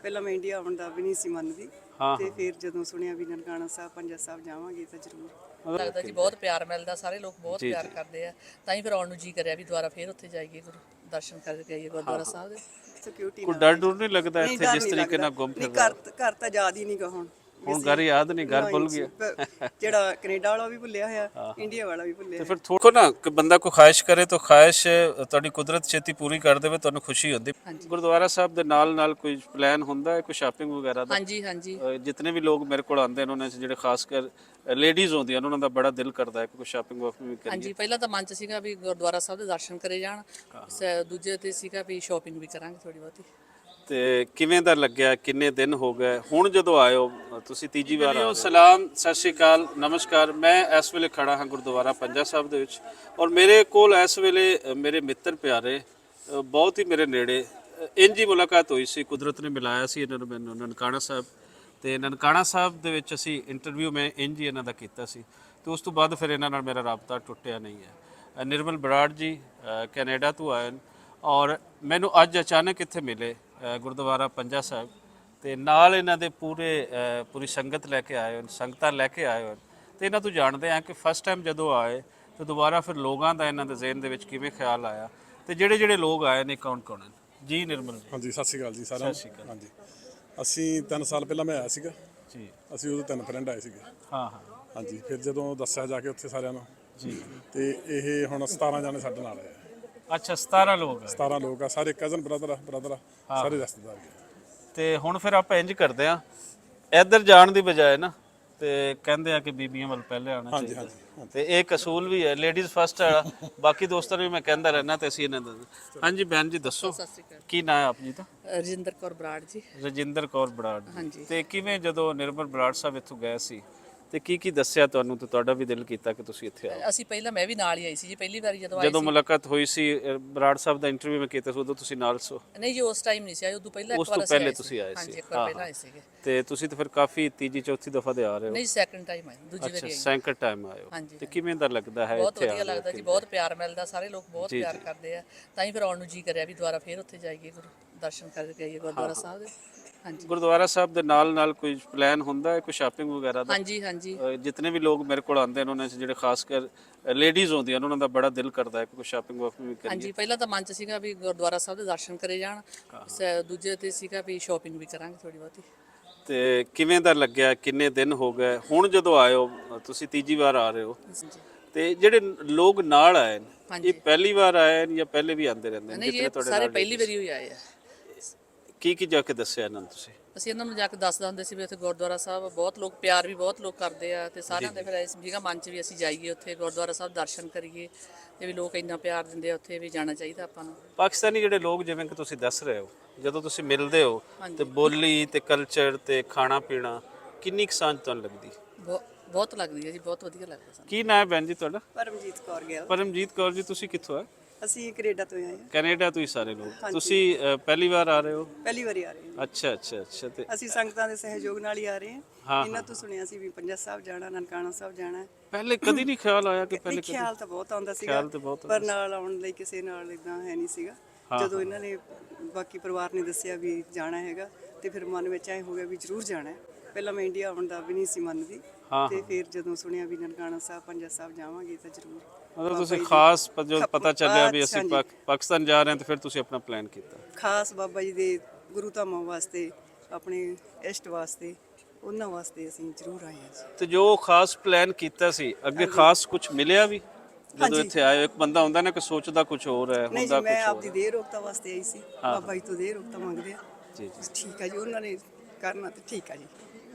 ਪਹਿਲਾਂ ਮੈਂ ਇੰਡੀਆ ਆਉਣ ਦਾ ਵੀ ਨਹੀਂ ਸੀ ਮੰਨਦੀ ਤੇ ਫਿਰ ਜਦੋਂ ਸੁਣਿਆ ਵੀ ਨਨਕਾਣਾ ਸਾਹਿਬ ਪੰਜਾ ਸਾਹਿਬ ਜਾਵਾਂਗੇ ਤਾਂ ਜ਼ਰੂਰ ਲੱਗਦਾ ਜੀ। ਬਹੁਤ ਪਿਆਰ ਮਿਲਦਾ, ਸਾਰੇ ਲੋਕ ਬਹੁਤ ਪਿਆਰ ਕਰਦੇ ਆ, ਤਾਂ ਹੀ ਫਿਰ ਆਉਣ ਨੂੰ ਜੀ ਕਰਿਆ ਵੀ ਦੁਬਾਰਾ ਫਿਰ ਉੱਥੇ ਜਾਈਏ, ਗੁਰੂ ਦਰਸ਼ਨ ਕਰਕੇ ਆਈਏ ਗੁਰਦੁਆਰਾ ਸਾਹਿਬ ਦੇ। ਸਿਕਿਉਰਿਟੀ ਕੋਈ ਡਰ ਡਰ ਨਹੀਂ ਲੱਗਦਾ ਇੱਥੇ ਜਿਸ ਤਰੀਕੇ ਨਾਲ ਗੁੰਮ ਫਿਰ ਘਰ ਘਰ ਤਾਂ ਯਾਦ ਹੀ ਨਹੀਂ ਗਾ ਹੁਣ ਘਰ ਯਾਦ ਨਹੀਂ, ਘਰ ਭੁੱਲ ਗਿਆ। ਜਿਹੜਾ ਕੈਨੇਡਾ ਵਾਲਾ ਵੀ ਭੁੱਲਿਆ ਹੋਇਆ, ਇੰਡੀਆ ਵਾਲਾ ਵੀ ਭੁੱਲਿਆ। ਤੇ ਫਿਰ ਥੋੜਾ ਨਾ ਕਿ ਬੰਦਾ ਕੋਈ ਖਾਹਿਸ਼ ਕਰੇ ਤਾਂ ਖਾਹਿਸ਼ ਤੁਹਾਡੀ ਕੁਦਰਤ ਛੇਤੀ ਪੂਰੀ ਕਰ ਦੇਵੇ, ਤੁਹਾਨੂੰ ਖੁਸ਼ੀ ਹੁੰਦੀ। ਗੁਰਦੁਆਰਾ ਸਾਹਿਬ ਦੇ ਨਾਲ ਕੋਈ ਪਲਾਨ ਹੁੰਦਾ ਹੈ, ਕੋਈ ਸ਼ਾਪਿੰਗ ਵਗੈਰਾ ਦਾ? ਹਾਂਜੀ ਹਾਂਜੀ, ਜਿਤਨੇ ਵੀ ਲੋਕ ਮੇਰੇ ਕੋਲ ਆਉਂਦੇ ਨੇ ਉਹਨਾਂ 'ਚ ਜਿਹੜੇ ਖਾਸ ਕਰ ਲੇਡੀਜ਼ ਹੁੰਦੀਆਂ ਨੇ ਉਹਨਾਂ ਦਾ ਬੜਾ ਦਿਲ ਕਰਦਾ ਹੈ ਕਿ ਕੋਈ ਸ਼ਾਪਿੰਗ ਵਾਪਿੰਗ ਵੀ ਕਰੀਏ। ਹਾਂਜੀ, ਪਹਿਲਾਂ ਤਾਂ ਮਨ 'ਚ ਸੀਗਾ ਵੀ ਗੁਰਦੁਆਰਾ ਸਾਹਿਬ ਦੇ ਦਰਸ਼ਨ ਕਰੇ ਜਾਣ, ਦੂਜੇ ਤੇ ਸੀਗਾ ਵੀ ਸ਼ਾਪਿੰਗ ਵੀ ਕਰਾਂਗੇ ਥੋੜੀ ਬਹੁਤੀ। ਤੇ ਕਿਵੇਂ ਦਾ ਲੱਗਿਆ, ਕਿੰਨੇ ਦਿਨ ਹੋ ਗਏ ਹੁਣ ਜਦੋਂ ਆਏ ਹੋ ਤੁਸੀਂ? ਤੀਜੀ ਵਾਰ ਆਏ ਹੋ। ਸਲਾਮ, ਸਤਿ ਸ਼੍ਰੀ ਅਕਾਲ, ਨਮਸਕਾਰ। ਮੈਂ ਇਸ ਵੇਲੇ ਖੜਾ ਹਾਂ ਗੁਰਦੁਆਰਾ ਪੰਜਾ ਸਾਹਿਬ ਦੇ ਵਿੱਚ, ਔਰ ਮੇਰੇ ਕੋਲ ਇਸ ਵੇਲੇ ਮੇਰੇ ਮਿੱਤਰ ਪਿਆਰੇ, ਬਹੁਤ ਹੀ ਮੇਰੇ ਨੇੜੇ, ਇੰਝ ਹੀ ਮੁਲਾਕਾਤ ਹੋਈ ਸੀ, ਕੁਦਰਤ ਨੇ ਮਿਲਾਇਆ ਸੀ ਇਹਨਾਂ ਨੂੰ ਮੈਨੂੰ ਨਨਕਾਣਾ ਸਾਹਿਬ। ਤੇ ਨਨਕਾਣਾ ਸਾਹਿਬ ਦੇ ਵਿੱਚ ਅਸੀਂ ਇੰਟਰਵਿਊ ਮੈਂ ਇੰਝ ਹੀ ਇਹਨਾਂ ਦਾ ਕੀਤਾ ਸੀ, ਤੇ ਉਸ ਤੋਂ ਬਾਅਦ ਫਿਰ ਇਹਨਾਂ ਨਾਲ ਮੇਰਾ ਰਾਬਤਾ ਟੁੱਟਿਆ ਨਹੀਂ ਹੈ। ਨਿਰਮਲ ਬਰਾੜ ਜੀ ਕੈਨੇਡਾ ਤੋਂ ਆਏ ਔਰ ਮੈਨੂੰ ਅੱਜ ਅਚਾਨਕ ਇੱਥੇ ਮਿਲੇ ਗੁਰਦੁਆਰਾ ਪੰਜਾ ਸਾਹਿਬ, ਤੇ ਨਾਲ ਇਹਨਾਂ ਦੇ ਪੂਰੀ ਸੰਗਤ ਲੈ ਕੇ ਆਏ ਹੋਣ, ਸੰਗਤਾਂ ਲੈ ਕੇ ਆਏ ਹੋਣ। ਤੇ ਇਹਨਾਂ ਤੋਂ ਜਾਣਦੇ ਆ ਕਿ ਫਸਟ ਟਾਈਮ ਜਦੋਂ ਆਏ ਤੇ ਦੁਬਾਰਾ ਫਿਰ ਲੋਕਾਂ ਦਾ ਇਹਨਾਂ ਦੇ ਜ਼ਿਹਨ ਦੇ ਵਿੱਚ ਕਿਵੇਂ ਖਿਆਲ ਆਇਆ, ਤੇ ਜਿਹੜੇ ਲੋਕ ਆਏ ਨੇ ਕੌਣ ਕੌਣ ਹਨ ਜੀ? ਨਿਰਮਲ ਜੀ। ਹਾਂਜੀ, ਸਤਿ ਸ਼੍ਰੀ ਅਕਾਲ ਜੀ ਸਾਰਿਆਂ ਨੂੰ। ਹਾਂਜੀ, ਅਸੀਂ 3 ਸਾਲ ਪਹਿਲਾਂ ਮੈਂ ਆਇਆ ਸੀਗਾ ਜੀ, ਅਸੀਂ ਉਦੋਂ 3 ਫਰੈਂਡ ਆਏ ਸੀਗੇ। ਹਾਂ। ਹਾਂਜੀ, ਫਿਰ ਜਦੋਂ ਦੱਸਿਆ ਜਾ ਕੇ ਉੱਥੇ ਸਾਰਿਆਂ ਨੂੰ ਜੀ, ਤੇ ਇਹ ਹੁਣ 17 ਜਾਣੇ ਸਾਡੇ ਨਾਲ ਆਏ। ਅੱਛਾ, 17 ਲੋਕ ਆ। 17 ਲੋਕ ਆ, ਸਾਰੇ ਕਜ਼ਨ ਬ੍ਰਦਰ ਸਾਰੇ ਰਿਸ਼ਤੇਦਾਰ। ਤੇ ਹੁਣ ਫਿਰ ਆਪਾਂ ਇੰਜ ਕਰਦੇ ਆ, ਇੱਧਰ ਜਾਣ ਦੀ ਬਜਾਏ ਨਾ ਤੇ ਕਹਿੰਦੇ ਆ ਕਿ ਬੀਬੀਆਂ ਵੱਲ ਪਹਿਲੇ ਆਉਣਾ ਚਾਹੀਦਾ, ਤੇ ਇਹ ਕਸੂਲ ਵੀ ਹੈ, ਲੇਡੀਜ਼ ਫਸਟ ਵਾਲਾ। ਬਾਕੀ ਦੋਸਤਾਂ ਨੂੰ ਵੀ ਮੈਂ ਕਹਿੰਦਾ ਰਹਿਣਾ, ਤੇ ਅਸੀਂ ਇਹਨਾਂ ਦਾ। ਹਾਂਜੀ ਭੈਣ ਜੀ ਦੱਸੋ, ਕੀ ਨਾਂ ਹੈ ਆਪ ਜੀ ਦਾ? ਰਜਿੰਦਰ ਕੌਰ ਬਰਾੜ ਜੀ। ਰਜਿੰਦਰ ਕੌਰ ਬਰਾੜ। ਹਾਂਜੀ। ਤੇ ਕਿਵੇਂ ਜਦੋਂ ਨਿਰਮਲ ਬਰਾੜ ਸਾਹਿਬ ਇੱਥੋਂ ਗਏ ਸੀ ਤੇ ਕੀ ਦੱਸਿਆ ਤੁਹਾਨੂੰ, ਤੇ ਤੁਹਾਡਾ ਵੀ ਦਿਲ ਕੀਤਾ ਕਿ ਤੁਸੀਂ ਇੱਥੇ ਆਓ? ਅਸੀਂ ਪਹਿਲਾਂ ਮੈਂ ਵੀ ਨਾਲ ਹੀ ਆਈ ਸੀ ਜੀ, ਪਹਿਲੀ ਵਾਰੀ ਜਦੋਂ ਆਈ ਜਦੋਂ ਮੁਲਾਕਾਤ ਹੋਈ ਸੀ ਬਰਾੜ ਸਾਹਿਬ ਦਾ ਇੰਟਰਵਿਊ ਮੈਂ ਕੀਤਾ ਸੀ, ਉਦੋਂ ਤੁਸੀਂ ਨਾਲ ਸੋ? ਨਹੀਂ ਜੀ, ਉਸ ਟਾਈਮ ਨਹੀਂ ਸੀ ਆਏ, ਉਦੋਂ ਪਹਿਲਾਂ ਉਸ ਤੋਂ ਪਹਿਲੇ ਤੁਸੀਂ ਆਏ ਸੀ? ਹਾਂਜੀ, ਇੱਕ ਵਾਰ ਪਹਿਲਾਂ ਆਏ ਸੀਗੇ। ਤੇ ਤੁਸੀਂ ਤਾਂ ਫਿਰ ਕਾਫੀ ਤੀਜੀ ਚੌਥੀ ਦਫਾ ਦੇ ਆ ਰਹੇ ਹੋ? ਨਹੀਂ, ਸੈਕੰਡ ਟਾਈਮ ਆਏ, ਦੂਜੀ ਵਾਰੀ ਆਈ। ਸੈਕੰਡ ਟਾਈਮ ਆਏ ਹੋ, ਤੇ ਕਿਵੇਂ ਦਾ ਲੱਗਦਾ ਹੈ? ਬਹੁਤ ਵਧੀਆ ਲੱਗਦਾ ਜੀ, ਬਹੁਤ ਪਿਆਰ ਮਿਲਦਾ, ਸਾਰੇ ਲੋਕ ਬਹੁਤ ਪਿਆਰ ਕਰਦੇ ਆ, ਤਾਂ ਹੀ ਫਿਰ ਆਉਣ ਨੂੰ ਜੀ ਕਰਿਆ ਵੀ ਦੁਬਾਰਾ ਫਿਰ ਉੱਥੇ ਜਾਈਏ, ਗੁਰੂ ਦਰਸ਼ਨ ਕਰਕੇ ਆਈਏ ਗੁਰਦੁਆਰਾ ਸਾਹਿਬ ਦੇ। ਹਾਂਜੀ, ਗੁਰਦੁਆਰਾ ਸਾਹਿਬ ਦੇ ਨਾਲ ਕੋਈ ਪਲਾਨ ਹੁੰਦਾ ਹੈ, ਕੋਈ ਸ਼ਾਪਿੰਗ ਵਗੈਰਾ ਦਾ? ਹਾਂਜੀ ਹਾਂਜੀ, ਜਿਤਨੇ ਵੀ ਲੋਕ ਮੇਰੇ ਕੋਲ ਆਉਂਦੇ ਨੇ ਉਹਨਾਂ 'ਚ ਜਿਹੜੇ ਖਾਸ ਕਰ ਲੇਡੀਜ਼ ਹੁੰਦੀਆਂ ਨੇ ਉਹਨਾਂ ਦਾ ਬੜਾ ਦਿਲ ਕਰਦਾ ਹੈ ਕਿ ਕੋਈ ਸ਼ਾਪਿੰਗ ਵਾਪਿੰਗ ਵੀ ਕਰੀਏ। ਹਾਂਜੀ, ਪਹਿਲਾਂ ਤਾਂ ਮਨ 'ਚ ਸੀਗਾ ਵੀ ਗੁਰਦੁਆਰਾ ਸਾਹਿਬ ਦੇ ਦਰਸ਼ਨ ਕਰੇ ਜਾਣ, ਦੂਜੇ ਤੇ ਸੀਗਾ ਵੀ ਸ਼ਾਪਿੰਗ ਵੀ ਕਰਾਂਗੇ ਥੋੜੀ ਬਹੁਤੀ। ਤੇ ਕਿਵੇਂ ਦਾ ਲੱਗਿਆ, ਕਿੰਨੇ ਦਿਨ ਹੋ ਗਏ ਹੁਣ ਜਦੋਂ ਆਏ ਹੋ ਤੁਸੀਂ? ਤੀਜੀ ਵਾਰ ਆ ਰਹੇ ਹੋ, ਤੇ ਜਿਹੜੇ ਲੋਕ ਨਾਲ ਆਏ ਨੇ ਇਹ ਪਹਿਲੀ ਵਾਰ ਆਏ ਨੇ ਜਾਂ ਪਹਿਲੇ ਵੀ ਆਉਂਦੇ ਰਹਿੰਦੇ ਨੇ? ਨਹੀਂ, ਇਹ ਸਾਰੇ ਪਹਿਲੀ ਵਾਰੀ ਹੋਈ ਆਏ ਆ। ਕੀ ਜਾ ਕੇ ਦੱਸਿਆ ਇਹਨਾਂ ਨੂੰ ਤੁਸੀਂ? ਅਸੀਂ ਇਹਨਾਂ ਨੂੰ ਜਾ ਕੇ ਦੱਸਦਾ ਹੁੰਦੇ ਸੀ ਵੀ ਉੱਥੇ ਗੁਰਦੁਆਰਾ ਸਾਹਿਬ ਬਹੁਤ ਲੋਕ ਪਿਆਰ ਵੀ ਬਹੁਤ ਲੋਕ ਕਰਦੇ ਆ, ਤੇ ਸਾਰਿਆਂ ਦੇ ਫਿਰ ਇਸ ਜਗ੍ਹਾ ਮਨ 'ਚ ਵੀ ਅਸੀਂ ਜਾਈਏ ਉੱਥੇ ਗੁਰਦੁਆਰਾ ਸਾਹਿਬ ਦਰਸ਼ਨ ਕਰੀਏ, ਤੇ ਵੀ ਲੋਕ ਇੰਨਾ ਪਿਆਰ ਦਿੰਦੇ ਆ, ਉੱਥੇ ਵੀ ਜਾਣਾ ਚਾਹੀਦਾ ਆਪਾਂ ਨੂੰ। ਪਾਕਿਸਤਾਨੀ ਜਿਹੜੇ ਲੋਕ ਜਿਵੇਂ ਕਿ ਤੁਸੀਂ ਦੱਸ ਰਹੇ ਹੋ, ਜਦੋਂ ਤੁਸੀਂ ਮਿਲਦੇ ਹੋ ਤੇ ਬੋਲੀ ਤੇ ਕਲਚਰ ਤੇ ਖਾਣਾ ਪੀਣਾ ਕਿੰਨੀ ਸਾਂਝ ਤੁਹਾਨੂੰ ਲੱਗਦੀ? ਬਹੁਤ ਲੱਗਦੀ ਹੈ ਜੀ, ਬਹੁਤ ਵਧੀਆ ਲੱਗਦਾ ਸਾਨੂੰ। ਕੀ ਨਾਂ ਹੈ ਭੈਣ ਜੀ ਤੁਹਾਡਾ? ਪਰਮਜੀਤ ਕੌਰ ਗਿੱਲ। ਪਰਮਜੀਤ ਕੌਰ ਜੀ, ਤੁਸੀਂ ਕਿੱਥੋਂ ਆ? ਅਸੀਂ ਕੈਨੇਡਾ ਤੋਂ ਆਏ ਹਾਂ। ਕੈਨੇਡਾ ਤੋਂ ਹੀ ਸਾਰੇ ਲੋਕ? ਤੁਸੀਂ ਪਹਿਲੀ ਵਾਰ ਆ ਰਹੇ ਹੋ? ਪਹਿਲੀ ਵਾਰੀ ਆ ਰਹੇ ਹਾਂ। ਅੱਛਾ। ਤੇ ਅਸੀਂ ਸੰਗਤਾਂ ਦੇ ਸਹਿਯੋਗ ਨਾਲ ਹੀ ਆ ਰਹੇ ਹਾਂ। ਇਹਨਾਂ ਤੋਂ ਸੁਣਿਆ ਸੀ ਵੀ ਪੰਜਾ ਸਾਹਿਬ ਜਾਣਾ, ਨਨਕਾਣਾ ਸਾਹਿਬ ਜਾਣਾ। ਪਹਿਲੇ ਕਦੀ ਨਹੀਂ ਖਿਆਲ ਆਇਆ ਕਿ ਪਹਿਲੇ? ਖਿਆਲ ਤਾਂ ਬਹੁਤ ਆਉਂਦਾ ਸੀਗਾ, ਪਰ ਨਾਲ ਆਉਣ ਲਈ ਕਿਸੇ ਨਾਲ ਇਦਾਂ ਹੈ ਨਹੀਂ ਸੀਗਾ। ਜਦੋਂ ਇਹਨਾਂ ਨੇ ਬਾਕੀ ਪਰਿਵਾਰ ਨੇ ਦੱਸਿਆ ਵੀ ਜਾਣਾ ਹੈਗਾ, ਤੇ ਫਿਰ ਮਨ ਵਿੱਚ ਐ ਹੋ ਗਿਆ ਵੀ ਜ਼ਰੂਰ ਜਾਣਾ ਹੈ। ਪਹਿਲਾਂ ਮੈਂ ਇੰਡੀਆ ਆਉਣ ਦਾ ਵੀ ਨਹੀਂ ਸੀ ਮੰਨਦੀ, ਤੇ ਫਿਰ ਜਦੋਂ ਸੁਣਿਆ ਵੀ ਨਨਕਾਣਾ ਸਾਹਿਬ ਪੰਜਾ ਸਾਹਿਬ ਜਾਵਾਂਗੇ ਤਾਂ ਜ਼ਰੂਰ। ਮਤਲਬ ਤੁਸੀਂ ਖਾਸ ਜਦੋਂ ਪਤਾ ਚੱਲਿਆ ਵੀ ਅਸੀਂ ਪਾਕਿਸਤਾਨ ਜਾ ਰਹੇ ਹਾਂ, ਤੇ ਫਿਰ ਤੁਸੀਂ ਆਪਣਾ ਪਲਾਨ ਕੀਤਾ? ਖਾਸ ਬਾਬਾ ਜੀ ਦੇ ਗੁਰੂ ਧਾਮਾਂ ਵਾਸਤੇ, ਆਪਣੇ ਇਸ਼ਟ ਵਾਸਤੇ, ਉਹਨਾਂ ਵਾਸਤੇ ਅਸੀਂ ਜ਼ਰੂਰ ਆਏ ਹਾਂ ਜੀ। ਤੇ ਜੋ ਖਾਸ ਪਲਾਨ ਕੀਤਾ ਸੀ ਅੱਗੇ ਖਾਸ ਕੁਝ ਮਿਲਿਆ ਵੀ ਜਦੋਂ ਇੱਥੇ ਆਏ? ਇੱਕ ਬੰਦਾ ਹੁੰਦਾ ਨਾ ਕਿ ਸੋਚਦਾ ਕੁਝ ਹੋਰ ਹੈ, ਹੁੰਦਾ ਕੁਝ ਹੋਰ। ਮੈਂ ਆਪਦੀ ਦੇਹ ਰੋਕਤਾ ਵਾਸਤੇ ਆਈ ਸੀ, ਬਾਬਾ ਜੀ ਤੋਂ ਦੇਹ ਰੋਕਤਾ ਮੰਗਦੇ ਆ ਜੀ। ਠੀਕ ਹੈ ਜੀ, ਉਹਨਾਂ ਨੇ ਕਰਨਾ ਤੇ ਠੀਕ ਹੈ ਜੀ।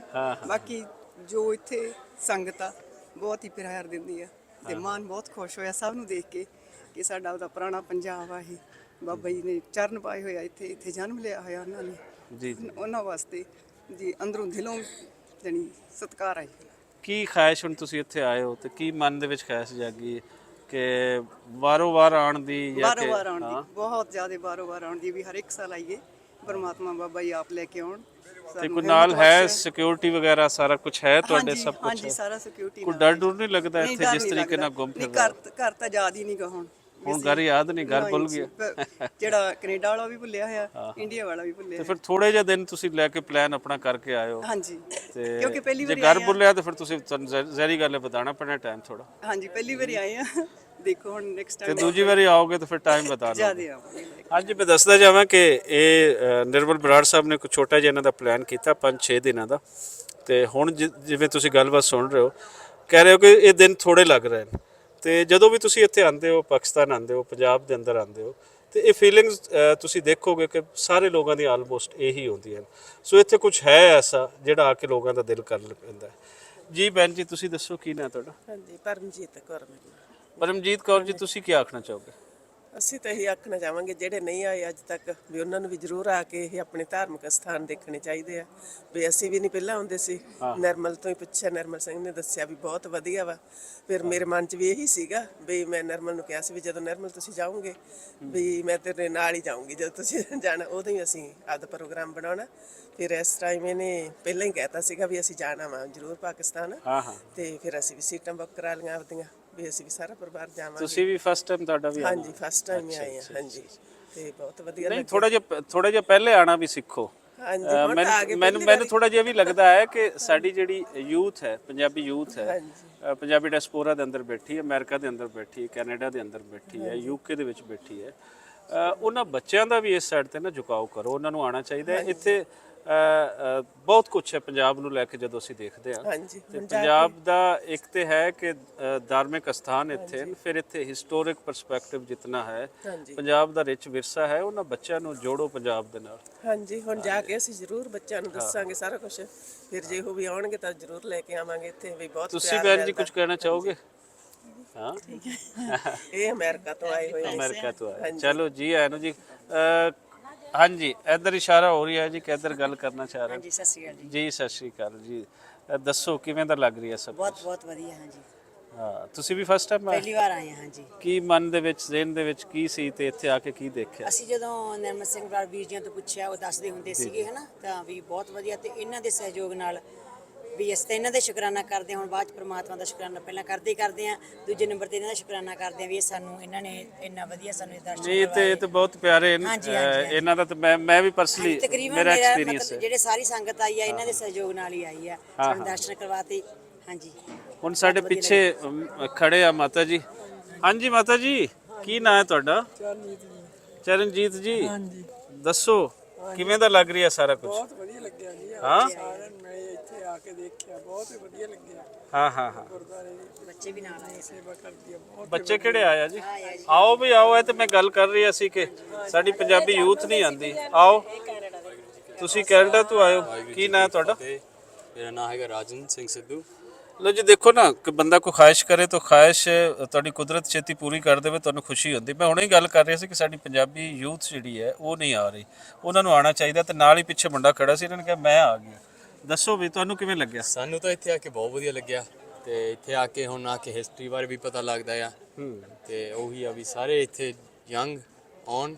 ਬਾਕੀ ਜੋ ਇੱਥੇ ਸੰਗਤ ਆ ਬਹੁਤ ਹੀ ਪਿਆਰ ਦਿੰਦੀ ਆ, ਤੇ ਮਨ ਬਹੁਤ ਖੁਸ਼ ਹੋਇਆ ਸਭ ਨੂੰ ਦੇਖ ਕੇ ਕਿ ਸਾਡਾ ਉਹਦਾ ਪੁਰਾਣਾ ਪੰਜਾਬ ਆ, ਇਹ ਬਾਬਾ ਜੀ ਨੇ ਚਰਨ ਪਾਏ ਹੋਇਆ, ਇੱਥੇ ਜਨਮ ਲਿਆ ਹੋਇਆ ਉਹਨਾਂ ਨੇ ਜੀ। ਉਹਨਾਂ ਵਾਸਤੇ ਜੀ ਅੰਦਰੋਂ ਦਿਲੋਂ ਜਾਨੀ ਸਤਿਕਾਰ ਆ। ਕੀ ਖਾਹਿਸ਼ ਹੁਣ ਤੁਸੀਂ ਇੱਥੇ ਆਏ ਹੋ, ਤੇ ਕੀ ਮਨ ਦੇ ਵਿੱਚ ਖਾਹਿਸ਼ ਜਾਗੀ ਕਿ ਵਾਰ ਆਉਣ ਦੀ? ਵਾਰ ਆਉਣ ਦੀ, ਬਹੁਤ ਜ਼ਿਆਦਾ ਵਾਰ ਆਉਣ ਦੀ, ਵੀ ਹਰ ਇੱਕ ਸਾਲ ਆਈਏ, ਪਰਮਾਤਮਾ ਬਾਬਾ ਜੀ ਆਪ ਲੈ ਕੇ ਆਉਣ। ਤੇ ਕੋਈ ਨਾਲ ਹੈ ਸਿਕਿਉਰਿਟੀ ਵਗੈਰਾ ਸਾਰਾ ਕੁਝ ਹੈ ਤੁਹਾਡੇ? ਸਭ ਕੁਝ? ਹਾਂਜੀ, ਸਾਰਾ ਸਿਕਿਉਰਿਟੀ। ਕੋਈ ਡਰ ਨਹੀਂ ਲੱਗਦਾ ਇੱਥੇ ਜਿਸ ਤਰੀਕੇ ਨਾਲ ਗੁੰਮ ਫਿਰ? ਘਰ ਤਾਂ ਯਾਦ ਹੀ ਨਹੀਂ ਗਾ ਹੁਣ ਹੁਣ ਘਰ ਯਾਦ ਨਹੀਂ, ਘਰ ਭੁੱਲ ਗਿਆ। ਜਿਹੜਾ ਕੈਨੇਡਾ ਵਾਲਾ ਵੀ ਭੁੱਲਿਆ ਹੋਇਆ, ਇੰਡੀਆ ਵਾਲਾ ਵੀ ਭੁੱਲਿਆ। ਤੇ ਫਿਰ ਥੋੜੇ ਜਿਹੇ ਦਿਨ ਤੁਸੀਂ ਲੈ ਕੇ ਪਲਾਨ ਆਪਣਾ ਕਰਕੇ ਆਇਓ। ਹਾਂਜੀ, ਤੇ ਕਿਉਂਕਿ ਪਹਿਲੀ ਜੇ ਵਾਰੀ ਘਰ ਭੁੱਲਿਆ ਤਾਂ ਫਿਰ ਤੁਸੀਂ ਜ਼ਹਿਰੀ ਗੱਲ ਹੈ, ਬਤਾਣਾ ਪੈਣਾ ਟਾਈਮ ਥੋੜਾ। ਹਾਂਜੀ, ਪਹਿਲੀ ਵਾਰੀ ਆਏ ਆ, ਦੇਖੋ ਹੁਣ ਨੈਕਸਟ ਤੇ ਟਾਈਮ ਦੂਜੀ ਵਾਰੀ ਆਓਗੇ ਤਾਂ ਫਿਰ ਟਾਈਮ ਬਤਾ ਲਓ। ਜ਼ਿਆਦੇ ਆਵਾਂਗੇ। ਅੱਜ ਮੈਂ ਦੱਸਦਾ ਜਾਵਾਂ ਕਿ ਇਹ ਨਿਰਮਲ ਬਰਾੜ ਸਾਹਿਬ ਨੇ ਕੁਝ ਛੋਟਾ ਜਿਹਾ ਇਹਨਾਂ ਦਾ ਪਲਾਨ ਕੀਤਾ 5-6 ਦਿਨਾਂ ਦਾ। ਤੇ ਹੁਣ ਜਿਵੇਂ ਤੁਸੀਂ ਗੱਲਬਾਤ ਸੁਣ ਰਹੇ ਹੋ, ਕਹਿ ਰਹੇ ਹੋ ਕਿ ਇਹ ਦਿਨ ਥੋੜੇ ਲੱਗ ਰਹੇ ਨੇ। ਤੇ ਜਦੋਂ ਵੀ ਤੁਸੀਂ ਇੱਥੇ ਆਉਂਦੇ ਹੋ, ਪਾਕਿਸਤਾਨ ਆਉਂਦੇ ਹੋ, ਪੰਜਾਬ ਦੇ ਅੰਦਰ ਆਉਂਦੇ ਹੋ, ਤੇ ਇਹ ਫੀਲਿੰਗਸ ਤੁਸੀਂ ਦੇਖੋਗੇ ਕਿ ਸਾਰੇ ਲੋਕਾਂ ਦੀ ਆਲਮੋਸਟ ਇਹੀ ਹੁੰਦੀਆਂ ਹਨ। ਸੋ ਇੱਥੇ ਕੁਝ ਹੈ ਐਸਾ ਜਿਹੜਾ ਆ ਕੇ ਲੋਕਾਂ ਦਾ ਦਿਲ ਕਰ ਲੈਂਦਾ ਹੈ। ਜੀ ਭੈਣ ਜੀ, ਤੁਸੀਂ ਦੱਸੋ ਕੀ ਨਾਂ ਤੁਹਾਡਾ? ਹਾਂਜੀ, ਪਰਮਜੀਤ ਕੌਰ ਮੇਰੀ। ਪਰਮਜੀਤ ਕੌਰ ਜੀ, ਤੁਸੀਂ ਕੀ ਆਖਣਾ ਚਾਹੋਗੇ? ਅਸੀਂ ਤਾਂ ਇਹੀ ਆਖਣਾ ਚਾਹਾਂਗੇ ਜਿਹੜੇ ਨਹੀਂ ਆਏ ਅੱਜ ਤੱਕ ਵੀ ਉਹਨਾਂ ਨੂੰ ਵੀ ਜ਼ਰੂਰ ਆ ਕੇ ਇਹ ਆਪਣੇ ਧਾਰਮਿਕ ਸਥਾਨ ਦੇਖਣੇ ਚਾਹੀਦੇ ਆ। ਵੀ ਅਸੀਂ ਵੀ ਨਹੀਂ ਪਹਿਲਾਂ ਆਉਂਦੇ ਸੀ, ਨਿਰਮਲ ਤੋਂ ਹੀ ਪੁੱਛਿਆ, ਨਿਰਮਲ ਸਿੰਘ ਨੇ ਦੱਸਿਆ ਵੀ ਬਹੁਤ ਵਧੀਆ ਵਾ। ਫਿਰ ਮੇਰੇ ਮਨ 'ਚ ਵੀ ਇਹੀ ਸੀਗਾ ਵੀ ਮੈਂ ਨਿਰਮਲ ਨੂੰ ਕਿਹਾ ਸੀ ਵੀ ਜਦੋਂ ਨਿਰਮਲ ਤੁਸੀਂ ਜਾਓਗੇ ਵੀ ਮੈਂ ਤੇਰੇ ਨਾਲ ਹੀ ਜਾਊਂਗੀ, ਜਦੋਂ ਤੁਸੀਂ ਜਾਣਾ ਉਦੋਂ ਹੀ ਅਸੀਂ ਆਪਦਾ ਪ੍ਰੋਗਰਾਮ ਬਣਾਉਣਾ। ਫਿਰ ਇਸ ਟਾਈਮ ਇਹਨੇ ਪਹਿਲਾਂ ਹੀ ਕਹਿਤਾ ਸੀਗਾ ਵੀ ਅਸੀਂ ਜਾਣਾ ਵਾ ਜ਼ਰੂਰ ਪਾਕਿਸਤਾਨ। ਤੇ ਫਿਰ ਅਸੀਂ ਵੀ ਸੀਟਾਂ ਬੁੱਕ ਕਰਾ ਲਈਆਂ ਆਪਦੀਆਂ ਵੀ ਅਸੀਂ ਵੀ ਸਾਰਾ ਪਰਿਵਾਰ ਜਾਵਾਂਗੇ। ਤੁਸੀਂ ਵੀ ਫਸਟ ਟਾਈਮ ਤੁਹਾਡਾ ਵੀ? ਹਾਂਜੀ, ਫਸਟ ਟਾਈਮ ਹੀ ਆਏ ਆ। ਹਾਂਜੀ, ਤੇ ਬਹੁਤ ਵਧੀਆ ਨਹੀਂ, ਥੋੜਾ ਜਿਹਾ ਪਹਿਲੇ ਆਣਾ ਵੀ ਸਿੱਖੋ। ਹਾਂਜੀ, ਹੁਣ ਤਾਂ ਆ ਗਏ। ਮੈਨੂੰ ਥੋੜਾ ਜਿਹਾ ਵੀ ਲੱਗਦਾ ਹੈ ਕਿ ਸਾਡੀ ਜਿਹੜੀ ਯੂਥ ਹੈ, ਪੰਜਾਬੀ ਯੂਥ ਹੈ, ਪੰਜਾਬੀ ਡਾਇਸਪੋਰਾ ਦੇ ਅੰਦਰ ਬੈਠੀ ਹੈ, ਅਮਰੀਕਾ ਦੇ ਅੰਦਰ ਬੈਠੀ ਹੈ, ਕੈਨੇਡਾ ਦੇ ਅੰਦਰ ਬੈਠੀ ਹੈ, ਯੂਕੇ ਦੇ ਵਿੱਚ ਬੈਠੀ ਹੈ, ਉਹਨਾਂ ਬੱਚਿਆਂ ਦਾ ਵੀ ਇਸ ਸਾਈਡ ਤੇ ਨਾ ਝੁਕਾਓ ਕਰੋ। ਉਹਨਾਂ ਨੂੰ ਆਉਣਾ ਚਾਹੀਦਾ ਹੈ। ਇੱਥੇ ਬਹੁਤ ਕੁਝ ਹੈ ਪੰਜਾਬ ਨੂੰ ਲੈ ਕੇ ਜਦੋਂ ਅਸੀਂ ਦੇਖਦੇ ਹਾਂ। ਹਾਂਜੀ, ਤੇ ਪੰਜਾਬ ਦਾ ਇੱਕ ਤੇ ਹੈ ਕਿ ਧਾਰਮਿਕ ਸਥਾਨ ਇੱਥੇ, ਫਿਰ ਇੱਥੇ ਹਿਸਟੋਰਿਕ ਪਰਸਪੈਕਟਿਵ ਜਿੰਨਾ ਹੈ, ਪੰਜਾਬ ਦਾ ਰਿਚ ਵਿਰਸਾ ਹੈ, ਉਹਨਾਂ ਬੱਚਿਆਂ ਨੂੰ ਜੋੜੋ ਪੰਜਾਬ ਦੇ ਨਾਲ। ਹਾਂਜੀ, ਹੁਣ ਜਾ ਕੇ ਅਸੀਂ ਜ਼ਰੂਰ ਬੱਚਿਆਂ ਨੂੰ ਦੱਸਾਂਗੇ ਸਾਰਾ ਕੁਝ। ਫਿਰ ਜੇ ਉਹ ਵੀ ਆਉਣਗੇ ਤਾਂ ਜ਼ਰੂਰ ਲੈ ਕੇ ਆਵਾਂਗੇ ਇੱਥੇ ਵੀ। ਬਹੁਤ ਤੁਸੀਂ ਭੈਣ ਜੀ ਕੁਝ ਕਹਿਣਾ ਚਾਹੋਗੇ? ਹਾਂ, ਇਹ ਅਮਰੀਕਾ ਤੋਂ ਆਏ ਹੋਏ। ਅਮਰੀਕਾ ਤੋਂ ਆਏ, ਚਲੋ ਜੀ ਆਇਆਂ ਨੂੰ ਜੀ। ਹਾਂਜੀ, ਇੱਧਰ ਇਸ਼ਾਰਾ ਹੋ ਰਿਹਾ ਜੀ ਕਿ ਇੱਧਰ ਗੱਲ ਕਰਨਾ ਚਾਹ ਰਹੇ। ਜੀ ਸਤਿ ਸ਼੍ਰੀ ਅਕਾਲ ਜੀ। ਜੀ ਸਤਿ ਸ਼੍ਰੀ ਅਕਾਲ ਜੀ। ਦੱਸੋ ਕਿਵੇਂ ਦਾ ਲੱਗ ਰਿਹਾ ਸਭ? ਬਹੁਤ ਬਹੁਤ ਵਧੀਆ ਹਾਂ ਜੀ। ਹਾਂ, ਤੁਸੀਂ ਵੀ ਫਸਟ ਟਾਈਮ ਆਏ? ਪਹਿਲੀ ਵਾਰ ਆਏ ਹਾਂ ਜੀ। ਕੀ ਮਨ ਦੇ ਵਿੱਚ, ਜ਼ਿਹਨ ਦੇ ਵਿੱਚ ਕੀ ਸੀ ਤੇ ਇੱਥੇ ਆ ਕੇ ਕੀ ਦੇਖਿਆ? ਅਸੀਂ ਜਦੋਂ ਨਿਰਮਲ ਸਿੰਘ ਬਰਾੜ ਵੀਰ ਜੀਆਂ ਤੋਂ ਪੁੱਛਿਆ, ਉਹ ਦੱਸਦੇ ਹੁੰਦੇ ਸੀਗੇ ਹਨਾ, ਤਾਂ ਵੀ ਬਹੁਤ ਵਧੀਆ। ਤੇ ਇਹਨਾਂ ਦੇ ਸਹਿਯੋਗ ਨਾਲ ਵੀ ਅਸੀਂ ਤਾਂ ਇਹਨਾਂ ਦੇ ਸ਼ੁਕਰਾਨਾ ਕਰਦੇ ਹਾਂ। ਹੁਣ ਬਾਅਦ ਚ ਪ੍ਰਮਾਤਮਾ ਦਾ ਸ਼ੁਕਰਾਨਾ ਪਹਿਲਾਂ ਕਰਦੇ ਹਾਂ, ਦੂਜੇ ਨੰਬਰ ਤੇ ਇਹਨਾਂ ਦਾ ਸ਼ੁਕਰਾਨਾ ਕਰਦੇ ਹਾਂ ਵੀ ਇਹ ਸਾਨੂੰ, ਇਹਨਾਂ ਨੇ ਇੰਨਾ ਵਧੀਆ ਸਾਨੂੰ ਇਹ ਦਰਸ਼ਨ ਇਹ ਤੇ ਬਹੁਤ ਪਿਆਰੇ ਇਹਨਾਂ ਦਾ। ਤਾਂ ਮੈਂ ਵੀ ਪਰਸਨਲੀ, ਮੇਰਾ ਐਕਸਪੀਰੀਅੰਸ ਹੈ। ਜਿਹੜੇ ਸਾਰੀ ਸੰਗਤ ਆਈ ਆ ਇਹਨਾਂ ਦੇ ਸਹਿਯੋਗ ਨਾਲ ਹੀ ਆਈ ਆ, ਸਾਨੂੰ ਦਰਸ਼ਨ ਕਰਵਾਤੇ। ਹਾਂਜੀ, ਹੁਣ ਸਾਡੇ ਪਿੱਛੇ ਖੜੇ ਆ ਮਾਤਾ ਜੀ। ਹਾਂਜੀ ਮਾਤਾ ਜੀ, ਕੀ ਨਾਂ ਹੈ ਤੁਹਾਡਾ? ਚਰਨਜੀਤ ਜੀ। ਹਾਂਜੀ, ਦੱਸੋ ਕਿਵੇਂ ਦਾ ਲੱਗ ਰਿਹਾ ਸਾਰਾ ਕੁਝ? ਬਹੁਤ ਵਧੀਆ ਲੱਗਿਆ ਜੀ। ਹਾਂ, ਮੈਂ ਇੱਥੇ ਆ ਕੇ ਦੇਖਿਆ, ਬਹੁਤ ਵਧੀਆ ਲੱਗਿਆ। ਹਾਂ ਗੁਰਦੁਆਰੇ ਬੱਚੇ ਵੀ ਨਾਲ ਆਏ। ਸੇਵਾ ਕਰਦੀ ਆ ਬਹੁਤ। ਬੱਚੇ ਕਿਹੜੇ ਆਇਆ ਜੀ? ਆਓ ਵੀ ਆਓ। ਇਹ ਤੇ ਮੈਂ ਗੱਲ ਕਰ ਰਹੀ ਸੀ ਕਿ ਸਾਡੀ ਪੰਜਾਬੀ ਯੂਥ ਨਹੀਂ ਆਂਦੀ। ਆਓ, ਤੁਸੀਂ ਕੈਨੇਡਾ ਤੋਂ ਆਏ ਹੋ, ਕੀ ਨਾਂ ਤੁਹਾਡਾ? ਮੇਰਾ ਨਾਮ ਹੈਗਾ ਰਾਜਨ ਸਿੰਘ ਸਿੱਧੂ। ਲੋ ਜੀ, ਦੇਖੋ ਨਾ ਕਿ ਬੰਦਾ ਕੋਈ ਖਾਹਿਸ਼ ਕਰੇ ਤਾਂ ਖਾਹਿਸ਼ ਤੁਹਾਡੀ ਕੁਦਰਤ ਛੇਤੀ ਪੂਰੀ ਕਰ ਦੇਵੇ, ਤੁਹਾਨੂੰ ਖੁਸ਼ੀ ਹੁੰਦੀ। ਮੈਂ ਹੁਣੇ ਹੀ ਗੱਲ ਕਰ ਰਿਹਾ ਸੀ ਕਿ ਸਾਡੀ ਪੰਜਾਬੀ ਯੂਥ ਜਿਹੜੀ ਹੈ ਉਹ ਨਹੀਂ ਆ ਰਹੀ, ਉਹਨਾਂ ਨੂੰ ਆਉਣਾ ਚਾਹੀਦਾ। ਤੇ ਨਾਲ ਹੀ ਪਿੱਛੇ ਮੁੰਡਾ ਖੜਾ ਸੀ, ਇਹਨਾਂ ਨੇ ਕਿਹਾ ਮੈਂ ਆ ਗਿਆ। ਦੱਸੋ ਵੀ ਤੁਹਾਨੂੰ ਕਿਵੇਂ ਲੱਗਿਆ? ਸਾਨੂੰ ਤਾਂ ਇੱਥੇ ਆ ਕੇ ਬਹੁਤ ਵਧੀਆ ਲੱਗਿਆ। ਤੇ ਇੱਥੇ ਆ ਕੇ ਹੁਣ ਹਿਸਟਰੀ ਬਾਰੇ ਵੀ ਪਤਾ ਲੱਗਦਾ ਆ। ਤੇ ਉਹੀ ਆ ਵੀ ਸਾਰੇ ਇੱਥੇ ਯੰਗ ਆਉਣ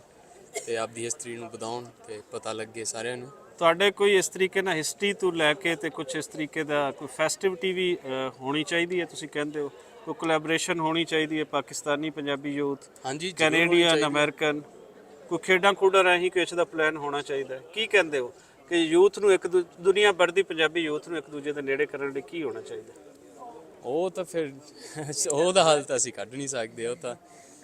ਤੇ ਆਪਦੀ ਹਿਸਟਰੀ ਨੂੰ ਵਧਾਉਣ ਤੇ ਪਤਾ ਲੱਗੇ ਸਾਰਿਆਂ ਨੂੰ। ਤੁਹਾਡੇ ਕੋਈ ਇਸ ਤਰੀਕੇ ਨਾਲ ਹਿਸਟਰੀ ਤੋਂ ਲੈ ਕੇ ਤੇ ਕੁਝ ਇਸ ਤਰੀਕੇ ਦਾ ਕੋਈ ਫੈਸਟੀਵਿਟੀ ਵੀ ਹੋਣੀ ਚਾਹੀਦੀ ਹੈ? ਤੁਸੀਂ ਕਹਿੰਦੇ ਹੋ ਕੋਈ ਕੋਲੈਬੋਰੇਸ਼ਨ ਹੋਣੀ ਚਾਹੀਦੀ ਹੈ ਪਾਕਿਸਤਾਨੀ ਪੰਜਾਬੀ ਯੂਥ, ਹਾਂਜੀ, ਕੈਨੇਡੀਅਨ, ਅਮਰੀਕਨ, ਕੋਈ ਖੇਡਾਂ ਖੂਡਾਂ ਰਾਹੀਂ ਕੁਛ ਦਾ ਪਲਾਨ ਹੋਣਾ ਚਾਹੀਦਾ ਹੈ? ਕੀ ਕਹਿੰਦੇ ਹੋ ਕਿ ਯੂਥ ਨੂੰ ਇੱਕ ਦੁਨੀਆ ਭਰ ਦੀ ਪੰਜਾਬੀ ਯੂਥ ਨੂੰ ਇੱਕ ਦੂਜੇ ਦੇ ਨੇੜੇ ਕਰਨ ਲਈ ਕੀ ਹੋਣਾ ਚਾਹੀਦਾ? ਉਹ ਤਾਂ ਫਿਰ ਉਹਦਾ ਹੱਲ ਤਾਂ ਅਸੀਂ ਕੱਢ ਨਹੀਂ ਸਕਦੇ। ਉਹ ਤਾਂ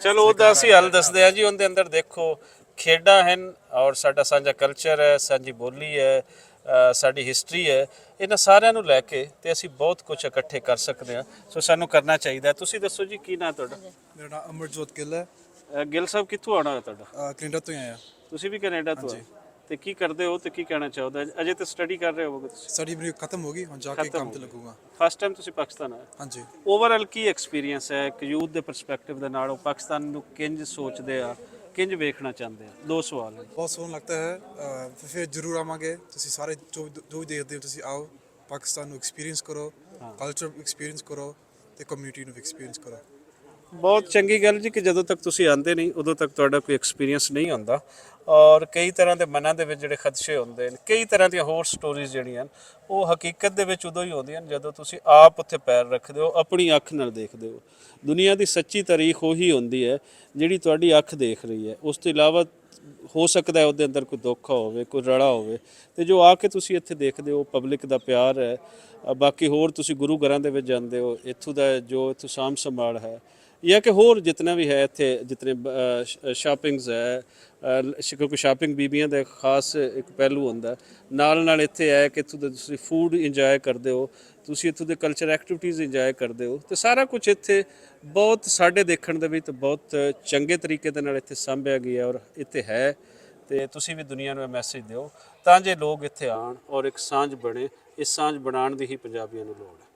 ਚਲੋ ਉਹਦਾ ਅਸੀਂ ਹੱਲ ਦੱਸਦੇ ਹਾਂ ਜੀ। ਉਹਦੇ ਅੰਦਰ ਦੇਖੋ ਖੇਡਾਂ ਹਨ ਔਰ ਸਾਡਾ ਸਾਂਝਾ ਕਲਚਰ ਹੈ, ਸਾਂਝੀ ਬੋਲੀ ਹੈ, ਸਾਡੀ ਹਿਸਟਰੀ ਹੈ। ਇਹਨਾਂ ਸਾਰਿਆਂ ਨੂੰ ਲੈ ਕੇ ਤੇ ਅਸੀਂ ਬਹੁਤ ਕੁਝ ਇਕੱਠੇ ਕਰ ਸਕਦੇ ਹਾਂ। ਸੋ ਸਾਨੂੰ ਕਰਨਾ ਚਾਹੀਦਾ। ਤੁਸੀਂ ਦੱਸੋ ਜੀ, ਕੀ ਨਾਂ ਤੁਹਾਡਾ? ਮੇਰਾ ਨਾਮ ਅਮਰਜੋਤ ਗਿੱਲ ਹੈ। ਗਿੱਲ ਸਾਹਿਬ, ਕਿੱਥੋਂ ਆਉਣਾ ਹੈ ਤੁਹਾਡਾ? ਕੈਨੇਡਾ ਤੋਂ ਹੀ ਆਇਆ। ਤੁਸੀਂ ਵੀ ਕੈਨੇਡਾ ਤੋਂ ਆਏ ਤੇ ਕੀ ਕਰਦੇ ਹੋ ਤੇ ਕੀ ਕਹਿਣਾ ਚਾਹੋਗੇ? ਅਜੇ ਤਾਂ ਸਟੱਡੀ ਕਰ ਰਹੇ ਹੋਵੋਗੇ ਤੁਸੀਂ? ਸਟੱਡੀ ਮੇਰੀ ਖਤਮ ਹੋ ਗਈ, ਹੁਣ ਜਾ ਕੇ ਕੰਮ ਤੇ ਲੱਗੂਗਾ। ਫਸਟ ਟਾਈਮ ਤੁਸੀਂ ਪਾਕਿਸਤਾਨ ਆਏ? ਹਾਂਜੀ। ਓਵਰਆਲ ਕੀ ਐਕਸਪੀਰੀਅੰਸ ਹੈ ਇੱਕ ਯੂਥ ਦੇ ਪਰਸਪੈਕਟਿਵ ਦੇ ਨਾਲ? ਉਹ ਪਾਕਿਸਤਾਨ ਨੂੰ ਕਿੰਜ ਸੋਚਦੇ ਆ, ਕਿੰਜ ਵੇਖਣਾ ਚਾਹੁੰਦੇ ਆ? ਦੋ ਸਵਾਲ ਹੈ। ਬਹੁਤ ਸੋਹਣਾ ਲੱਗਦਾ ਹੈ। ਫਿਰ ਜ਼ਰੂਰ ਆਵਾਂਗੇ। ਤੁਸੀਂ ਸਾਰੇ ਜੋ ਵੀ ਦੇਖਦੇ ਹੋ ਤੁਸੀਂ ਆਓ, ਪਾਕਿਸਤਾਨ ਨੂੰ ਐਕਸਪੀਰੀਅੰਸ ਕਰੋ, ਕਲਚਰ ਐਕਸਪੀਰੀਅੰਸ ਕਰੋ ਤੇ ਕਮਿਊਨਿਟੀ ਨੂੰ ਐਕਸਪੀਰੀਅੰਸ ਕਰੋ। ਬਹੁਤ ਚੰਗੀ ਗੱਲ ਜੀ ਕਿ ਜਦੋਂ ਤੱਕ ਤੁਸੀਂ ਆਉਂਦੇ ਨਹੀਂ ਉਦੋਂ ਤੱਕ ਤੁਹਾਡਾ ਕੋਈ ਐਕਸਪੀਰੀਅੰਸ ਨਹੀਂ ਹੁੰਦਾ। ਔਰ ਕਈ ਤਰ੍ਹਾਂ ਦੇ ਮਨਾਂ ਦੇ ਵਿੱਚ ਜਿਹੜੇ ਖਦਸ਼ੇ ਹੁੰਦੇ ਨੇ, ਕਈ ਤਰ੍ਹਾਂ ਦੀਆਂ ਹੋਰ ਸਟੋਰੀਜ਼ ਜਿਹੜੀਆਂ ਉਹ ਹਕੀਕਤ ਦੇ ਵਿੱਚ ਉਦੋਂ ਹੀ ਹੁੰਦੀਆਂ ਜਦੋਂ ਤੁਸੀਂ ਆਪ ਉੱਥੇ ਪੈਰ ਰੱਖਦੇ ਹੋ, ਆਪਣੀ ਅੱਖ ਨਾਲ ਦੇਖਦੇ ਹੋ। ਦੁਨੀਆ ਦੀ ਸੱਚੀ ਤਾਰੀਖ ਉਹੀ ਹੁੰਦੀ ਹੈ ਜਿਹੜੀ ਤੁਹਾਡੀ ਅੱਖ ਦੇਖ ਰਹੀ ਹੈ। ਉਸ ਤੋਂ ਇਲਾਵਾ ਹੋ ਸਕਦਾ ਹੈ ਉਹਦੇ ਅੰਦਰ ਕੋਈ ਦੁੱਖ ਹੋਵੇ, ਕੋਈ ਰੜਾ ਹੋਵੇ, ਤੇ ਜੋ ਆ ਕੇ ਤੁਸੀਂ ਇੱਥੇ ਦੇਖਦੇ ਹੋ ਪਬਲਿਕ ਦਾ ਪਿਆਰ ਹੈ। ਬਾਕੀ ਹੋਰ ਤੁਸੀਂ ਗੁਰੂ ਘਰਾਂ ਦੇ ਵਿੱਚ ਜਾਂਦੇ ਹੋ, ਇੱਥੋਂ ਦਾ ਜੋ ਇੱਥੋਂ ਸਾਂਭ ਸੰਭਾਲ ਹੈ ਜਾਂ ਕਿ ਹੋਰ ਜਿਤਨਾ ਵੀ ਹੈ ਇੱਥੇ ਜਿਤਨੇ ਸ਼ਾਪਿੰਗਸ ਹੈ, ਕਿਉਂਕਿ ਸ਼ਾਪਿੰਗ ਬੀਬੀਆਂ ਦਾ ਖਾਸ ਇੱਕ ਪਹਿਲੂ ਹੁੰਦਾ। ਨਾਲ ਨਾਲ ਇੱਥੇ ਹੈ ਕਿ ਇੱਥੋਂ ਦਾ ਤੁਸੀਂ ਫੂਡ ਇੰਜੋਏ ਕਰਦੇ ਹੋ, ਤੁਸੀਂ ਇੱਥੋਂ ਦੇ ਕਲਚਰ ਐਕਟੀਵਿਟੀਜ਼ ਇੰਜੋਏ ਕਰਦੇ ਹੋ, ਤੇ ਸਾਰਾ ਕੁਝ ਇੱਥੇ ਬਹੁਤ ਸਾਡੇ ਦੇਖਣ ਦੇ ਵਿੱਚ ਬਹੁਤ ਚੰਗੇ ਤਰੀਕੇ ਦੇ ਨਾਲ ਇੱਥੇ ਸਾਂਭਿਆ ਗਿਆ ਔਰ ਇੱਥੇ ਹੈ। ਤੇ ਤੁਸੀਂ ਵੀ ਦੁਨੀਆ ਨੂੰ ਇਹ ਮੈਸੇਜ ਦਿਓ ਤਾਂ ਜੇ ਲੋਕ ਇੱਥੇ ਆਉਣ ਔਰ ਇੱਕ ਸਾਂਝ ਬਣੇ। ਇਸ ਸਾਂਝ ਬਣਾਉਣ ਦੀ ਹੀ ਪੰਜਾਬੀਆਂ ਨੂੰ ਲੋੜ ਹੈ।